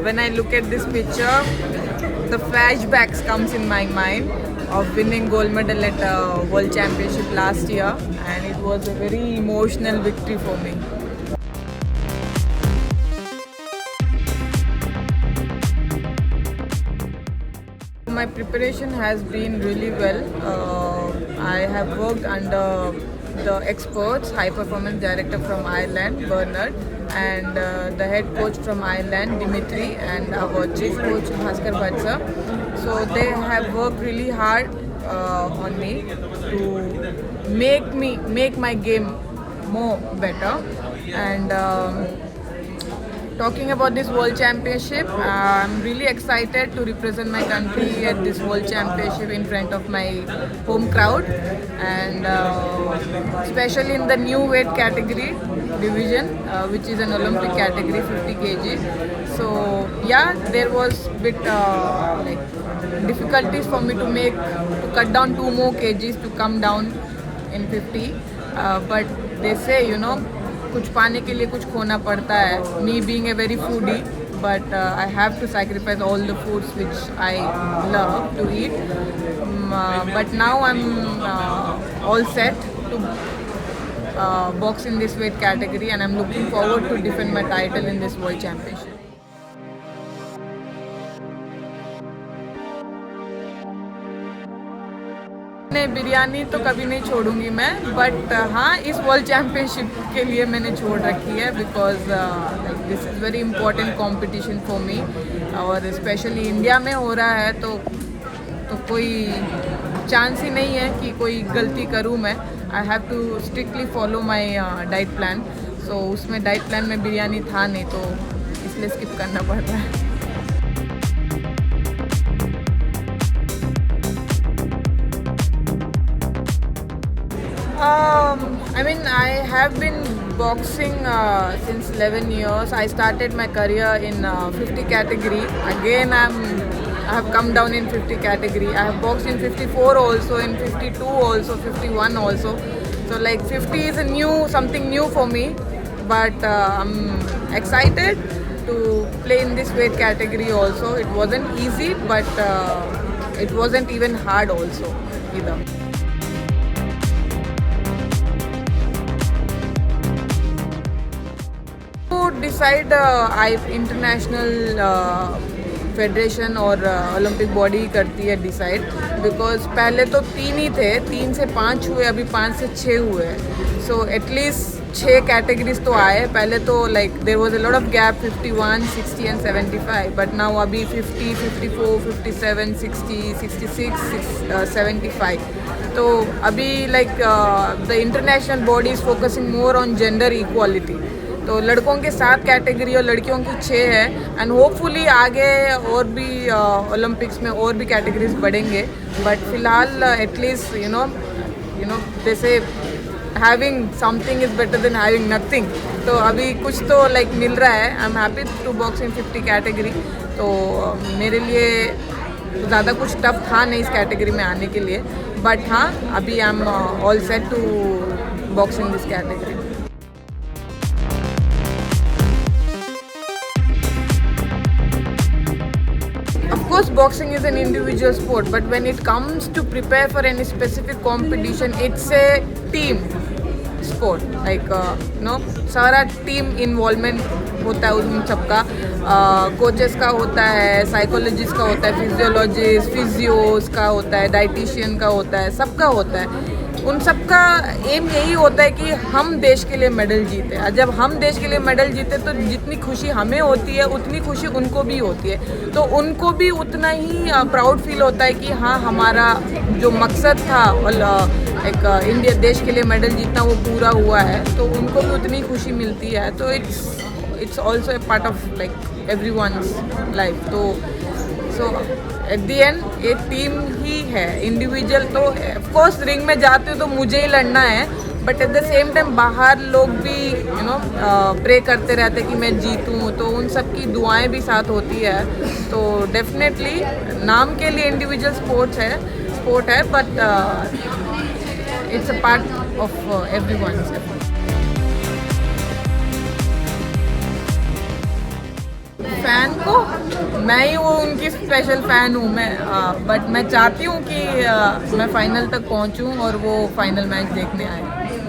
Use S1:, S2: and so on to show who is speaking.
S1: when I look at this picture, the flashbacks comes in my mind of winning gold medal at World Championship last year, and it was a very emotional victory for me. My preparation has been really well. I have worked under the experts, high performance director from Ireland, Bernard, and the head coach from Ireland, Dimitri, and our chief coach, Bhaskar Vatsa. So they have worked really hard on me to make my game more better. And talking about this World Championship, I'm really excited to represent my country at this World Championship in front of my home crowd, and especially in the new weight category division, which is an Olympic category, 50 kg. So yeah, there was bit difficulties for me to cut down 2 more kgs to come down in 50. But they say, कुछ पाने के लिए कुछ खोना पड़ता है. Me being a very foodie, but I have to sacrifice all the foods which I love to eat. But now I'm all set to box in this weight category, and I'm looking forward to defend my title in this World Championship. नहीं, बिरयानी तो कभी नहीं छोड़ूंगी मैं, but हाँ, इस world championship के लिए मैंने छोड़ रखी है, because this is very important competition for me, और स्पेशली इंडिया में हो रहा है तो कोई चांस ही नहीं है कि कोई गलती करूँ मैं. I have to strictly follow my diet plan. So उसमें डाइट प्लान में बिरयानी था नहीं, तो इसलिए स्किप करना पड़ रहा है. I have been boxing since 11 years. I started my career in 50 category. Again, I have come down in 50 category. I have boxed in 54 also, in 52 also, 51 also. So 50 is something new for me. But I'm excited to play in this weight category also. It wasn't easy, but it wasn't even hard also either. Decide international federation और Olympic body ही करती है decide, because पहले तो 3 ही थे, 3 से 5 हुए, अभी 5 से 6 हुए. सो एटलीस्ट 6 कैटेगरीज तो आए. पहले तो there was a lot of gap, 51, 60 and 75, but now अभी 50, 54, 57, 60, 66, 75. तो अभी the international body is focusing more on gender equality. तो लड़कों के 7 कैटेगरी और लड़कियों की 6 है, एंड होपफुली आगे और भी ओलंपिक्स में और भी कैटेगरीज बढ़ेंगे. बट फिलहाल एटलीस्ट जैसे having something is better than having nothing. तो अभी कुछ तो मिल रहा है. I am happy to box in 50 category. तो मेरे लिए ज़्यादा कुछ टफ था नहीं इस कैटेगरी में आने के लिए, बट हाँ, अभी I am all set to box in this category. Of course, boxing is an individual sport, but when it comes to prepare for any specific competition, it's a team sport. सारा team involvement होता है उन सबका. Coaches का होता है, psychologist का होता है, फिजियोलॉजिस्ट, फिजियोस का होता है, डाइटिशियन का होता है, सबका होता है. उन सबका एम यही होता है कि हम देश के लिए मेडल जीते. और जब हम देश के लिए मेडल जीते तो जितनी खुशी हमें होती है उतनी खुशी उनको भी होती है. तो उनको भी उतना ही प्राउड फील होता है कि हाँ, हमारा जो मकसद था एक इंडिया देश के लिए मेडल जीतना वो पूरा हुआ है. तो उनको भी उतनी खुशी मिलती है. तो it's also a part of everyone's life. तो सो एट दी एंड एक टीम ही है. इंडिविजुअल तो ऑफकोर्स रिंग में जाते हो तो मुझे ही लड़ना है, but at the same time बाहर लोग भी प्रे करते रहते कि मैं जीतूँ. तो उन सब की दुआएं भी साथ होती है. तो डेफिनेटली नाम के लिए इंडिविजुअल स्पोर्ट है, but it's a part of everyone's effort. Fan को मैं ही वो उनकी स्पेशल फैन हूँ मैं, बट मैं चाहती हूँ कि मैं फाइनल तक पहुँचूँ और वो फाइनल मैच देखने आए.